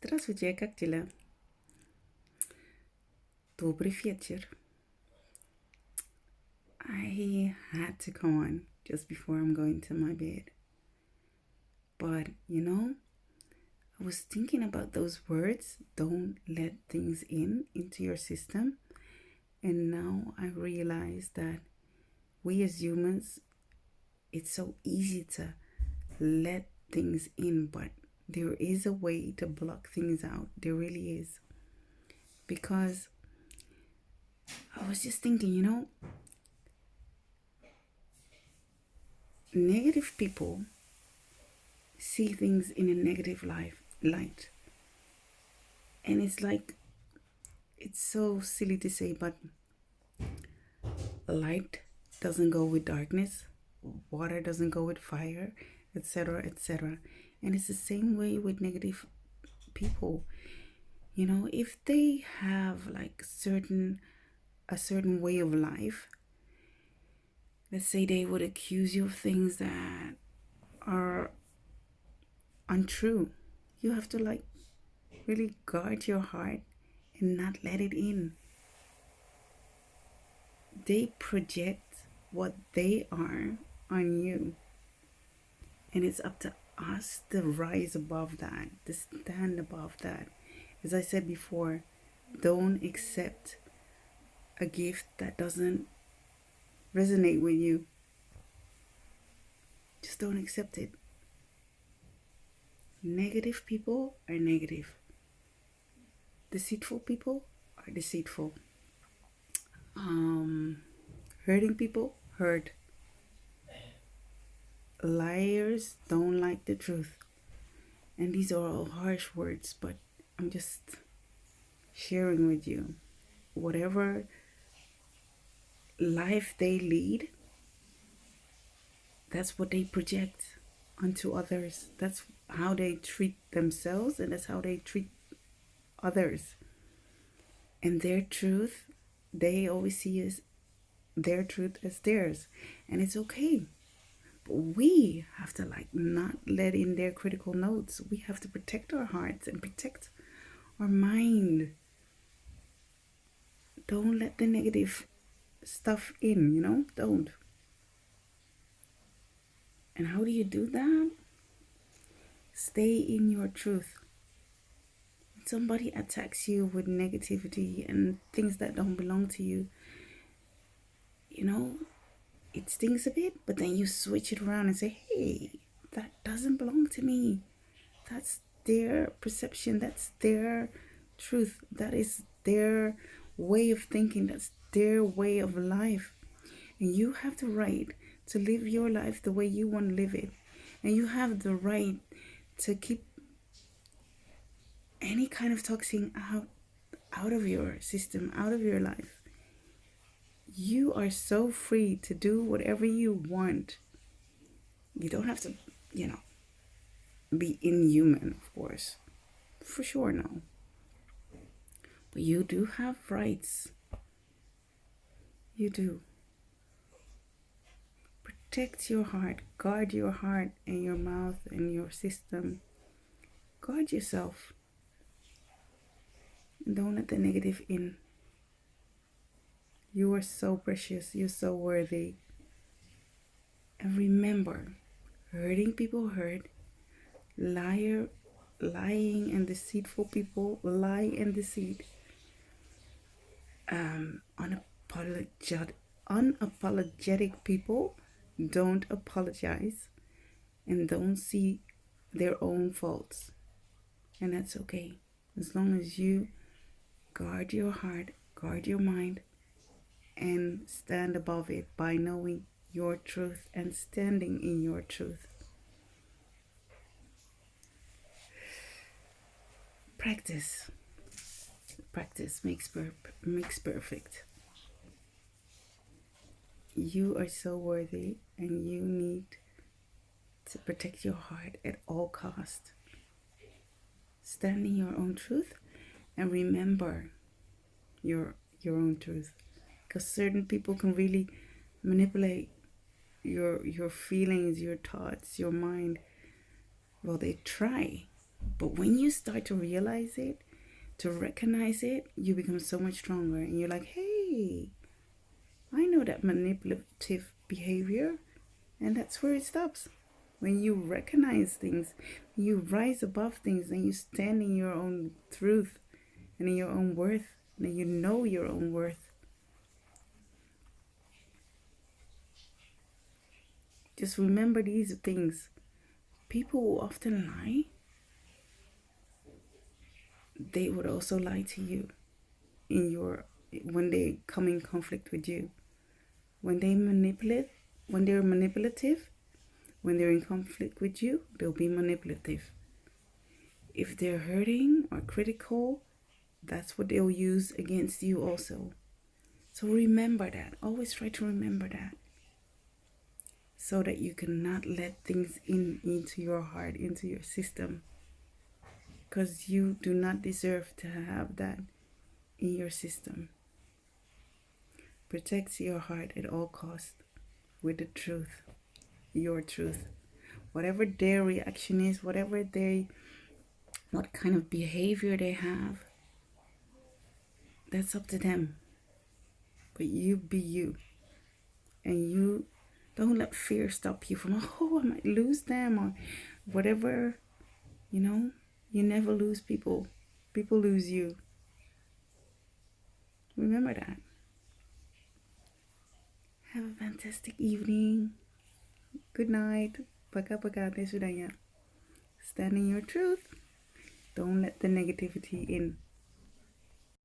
Здравствуйте, как дела? Добрый вечер. I had to come on just before I'm going to my bed. But, I was thinking about those words, don't let things into your system. And now I realize that we as humans, it's so easy to let things in, but there is a way to block things out. There really is. Because I was just thinking, negative people see things in a negative light. And it's like, it's so silly to say, but light doesn't go with darkness, water doesn't go with fire, etc., etc. And it's the same way with negative people. If they have like a certain way of life, let's say they would accuse you of things that are untrue, you have to like really guard your heart and not let it in. They project what they are on you, and it's up to us to rise above that, to stand above that. As I said before, don't accept a gift that doesn't resonate with you. Just don't accept it. Negative people are negative. Deceitful people are deceitful. Hurting people hurt. Liars don't like the truth. And these are all harsh words, but I'm just sharing with you. Whatever life they lead, that's what they project onto others. That's how they treat themselves, and that's how they treat others. And their truth, they always see as their truth as theirs. And it's okay. But we have to like not let in their critical notes. We have to protect our hearts and protect our mind. Don't let the negative stuff in, don't. And how do you do that? Stay in your truth. When somebody attacks you with negativity and things that don't belong to you, it stings a bit, but then you switch it around and say, hey, that doesn't belong to me. That's their perception. That's their truth. That is their way of thinking. That's their way of life. And you have the right to live your life the way you want to live it. And you have the right to keep any kind of toxin out of your system, out of your life. You are so free to do whatever you want. You don't have to, be inhuman, of course. For sure, no. But you do have rights. You do. Protect your heart. Guard your heart and your mouth and your system. Guard yourself. Don't let the negative in. You are so precious. You're so worthy. And remember, hurting people hurt. Lying and deceitful people lie and deceit. Unapologetic people don't apologize and don't see their own faults. And that's okay. As long as you guard your heart, guard your mind, and stand above it by knowing your truth and standing in your truth. Practice. Practice makes perfect. You are so worthy, and you need to protect your heart at all cost. Stand in your own truth and remember your own truth, because certain people can really manipulate your feelings, your thoughts, your mind. Well, they try, But when you start to realize it, to recognize it, you become so much stronger. And you're like, hey, I know that manipulative behavior, and that's where it stops. When you recognize things, you rise above things, and you stand in your own truth and in your own worth, and you know your own worth. Just remember these things. People who often lie, they would also lie to you when they come in conflict with you. When they're manipulative, when they're in conflict with you, they'll be manipulative. If they're hurting or critical, that's what they'll use against you also. So remember that. Always try to remember that, so that you cannot let things into your heart, into your system, because you do not deserve to have that in your system. Protect your heart at all costs with the truth, your truth. Whatever their reaction is, what kind of behavior they have, that's up to them. But you be you. And you don't let fear stop you from, oh, I might lose them or whatever. You never lose people. People lose you. Remember that. Have a fantastic evening. Good night. Paka desudanya. Stand in your truth. Don't let the negativity in.